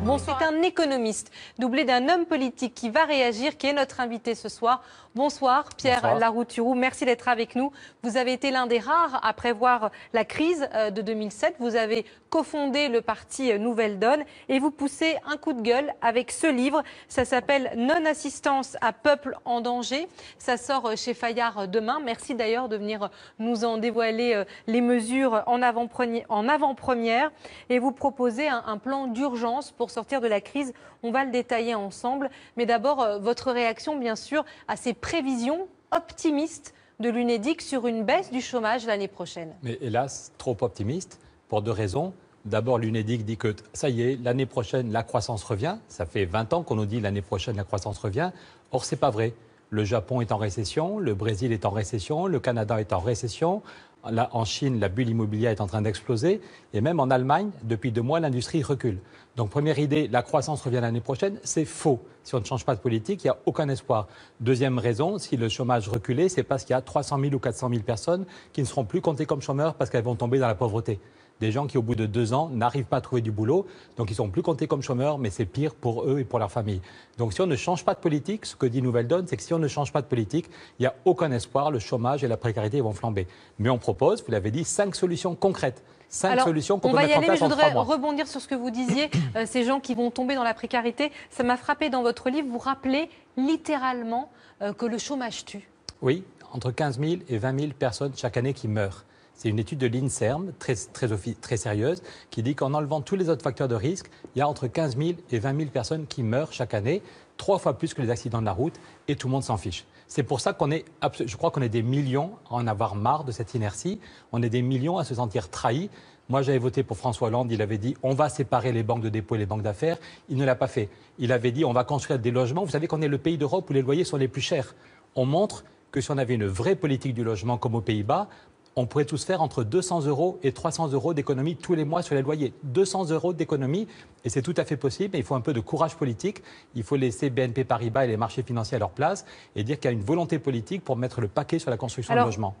Bon, c'est un économiste, doublé d'un homme politique qui va réagir, qui est notre invité ce soir. Bonsoir Pierre Larouturou, merci d'être avec nous. Vous avez été l'un des rares à prévoir la crise de 2007. Vous avez cofondé le parti Nouvelle Donne et vous poussez un coup de gueule avec ce livre. Ça s'appelle Non-assistance à peuple en danger. Ça sort chez Fayard demain. Merci d'ailleurs de venir nous en dévoiler les mesures en avant-première. Et vous proposez un plan d'urgence pour sortir de la crise. On va le détailler ensemble. Mais d'abord, votre réaction, bien sûr, à ces prévisions optimistes de l'UNEDIC sur une baisse du chômage l'année prochaine. Mais hélas, trop optimiste, pour deux raisons. D'abord, l'UNEDIC dit que ça y est, l'année prochaine, la croissance revient. Ça fait 20 ans qu'on nous dit l'année prochaine, la croissance revient. Or, c'est pas vrai. Le Japon est en récession, le Brésil est en récession, le Canada est en récession. Là, en Chine, la bulle immobilière est en train d'exploser. Et même en Allemagne, depuis 2 mois, l'industrie recule. Donc, première idée, la croissance revient l'année prochaine. C'est faux. Si on ne change pas de politique, il n'y a aucun espoir. Deuxième raison, si le chômage reculait, c'est parce qu'il y a 300 000 ou 400 000 personnes qui ne seront plus comptées comme chômeurs parce qu'elles vont tomber dans la pauvreté. Des gens qui, au bout de 2 ans, n'arrivent pas à trouver du boulot. Donc, ils ne sont plus comptés comme chômeurs, mais c'est pire pour eux et pour leur famille. Donc, si on ne change pas de politique, ce que dit Nouvelle Donne, c'est que si on ne change pas de politique, il n'y a aucun espoir. Le chômage et la précarité vont flamber. Mais on propose, vous l'avez dit, 5 solutions concrètes. 5 solutions qu'on peut mettre en place en 3 mois. On va y aller, mais je voudrais rebondir sur ce que vous disiez. Ces gens qui vont tomber dans la précarité, ça m'a frappé dans votre livre. Vous rappelez littéralement que le chômage tue. Oui, entre 15 000 et 20 000 personnes chaque année qui meurent. C'est une étude de l'INSERM, très sérieuse, qui dit qu'en enlevant tous les autres facteurs de risque, il y a entre 15 000 et 20 000 personnes qui meurent chaque année, 3 fois plus que les accidents de la route, et tout le monde s'en fiche. C'est pour ça je crois qu'on est des millions à en avoir marre de cette inertie, on est des millions à se sentir trahis. Moi, j'avais voté pour François Hollande, il avait dit on va séparer les banques de dépôt et les banques d'affaires. Il ne l'a pas fait. Il avait dit on va construire des logements. Vous savez qu'on est le pays d'Europe où les loyers sont les plus chers. On montre que si on avait une vraie politique du logement comme aux Pays-Bas, on pourrait tous faire entre 200 € et 300 € d'économie tous les mois sur les loyers. 200 € d'économie, et c'est tout à fait possible, mais il faut un peu de courage politique. Il faut laisser BNP Paribas et les marchés financiers à leur place et dire qu'il y a une volonté politique pour mettre le paquet sur la construction de logements.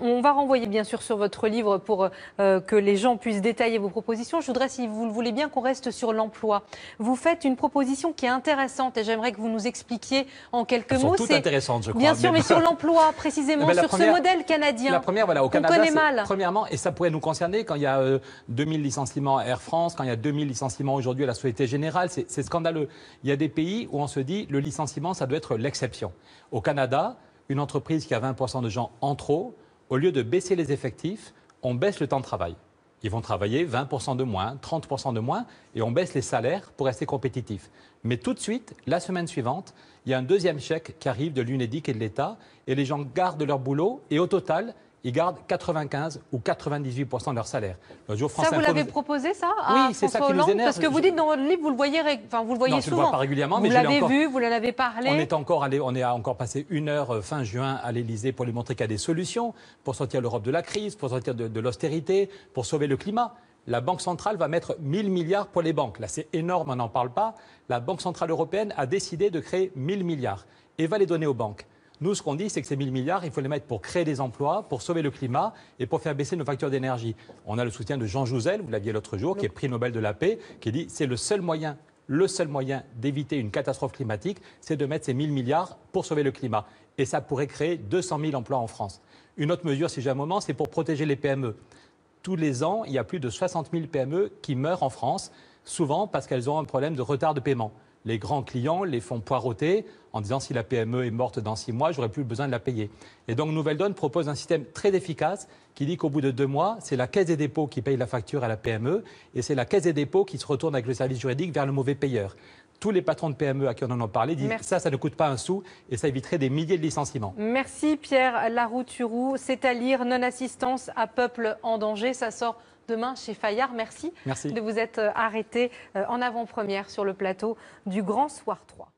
On va renvoyer bien sûr sur votre livre pour que les gens puissent détailler vos propositions. Je voudrais, si vous le voulez bien, qu'on reste sur l'emploi. Vous faites une proposition qui est intéressante et j'aimerais que vous nous expliquiez en quelques mots. Elles sont toutes intéressantes, je crois. Bien sûr, mais sur l'emploi précisément, sur ce modèle canadien. La première, voilà, au Canada, connaît mal. Premièrement, et ça pourrait nous concerner quand il y a 2000 licenciements à Air France, quand il y a 2000 licenciements aujourd'hui à la Société Générale, c'est scandaleux. Il y a des pays où on se dit le licenciement, ça doit être l'exception. Au Canada, une entreprise qui a 20% de gens en trop, au lieu de baisser les effectifs, on baisse le temps de travail. Ils vont travailler 20% de moins, 30% de moins, et on baisse les salaires pour rester compétitifs. Mais tout de suite, la semaine suivante, il y a un deuxième chèque qui arrive de l'UNEDIC et de l'État, et les gens gardent leur boulot, et au total, ils gardent 95 ou 98% de leur salaire. Le jour ça, vous l'avez proposé, ça, à oui, c'est ça qui Hollande, nous énerve. Parce que vous dites dans votre livre, vous le voyez, vous le voyez non, souvent. Je le vois pas régulièrement, mais vous l'avez vu, vous en avez parlé. On a encore passé 1 heure fin juin à l'Élysée pour lui montrer qu'il y a des solutions pour sortir l'Europe de la crise, pour sortir de l'austérité, pour sauver le climat. La Banque centrale va mettre 1 000 milliards pour les banques. Là, c'est énorme, on n'en parle pas. La Banque centrale européenne a décidé de créer 1 000 milliards et va les donner aux banques. Nous, ce qu'on dit, c'est que ces 1 000 milliards, il faut les mettre pour créer des emplois, pour sauver le climat et pour faire baisser nos factures d'énergie. On a le soutien de Jean Jouzel, vous l'aviez l'autre jour, qui est prix Nobel de la paix, qui dit c'est le seul moyen d'éviter une catastrophe climatique, c'est de mettre ces 1 000 milliards pour sauver le climat. Et ça pourrait créer 200 000 emplois en France. Une autre mesure, si j'ai un moment, c'est pour protéger les PME. Tous les ans, il y a plus de 60 000 PME qui meurent en France, souvent parce qu'elles ont un problème de retard de paiement. Les grands clients les font poireauter en disant si la PME est morte dans 6 mois, j'aurai plus besoin de la payer. Et donc Nouvelle Donne propose un système très efficace qui dit qu'au bout de 2 mois, c'est la Caisse des dépôts qui paye la facture à la PME et c'est la Caisse des dépôts qui se retourne avec le service juridique vers le mauvais payeur. Tous les patrons de PME à qui on en a parlé disent ça ne coûte pas un sou et ça éviterait des milliers de licenciements. Merci Pierre Larouturou. C'est à lire, Non-assistance à peuple en danger. Ça sort demain chez Fayard. Merci de vous être arrêté en avant-première sur le plateau du Grand Soir 3.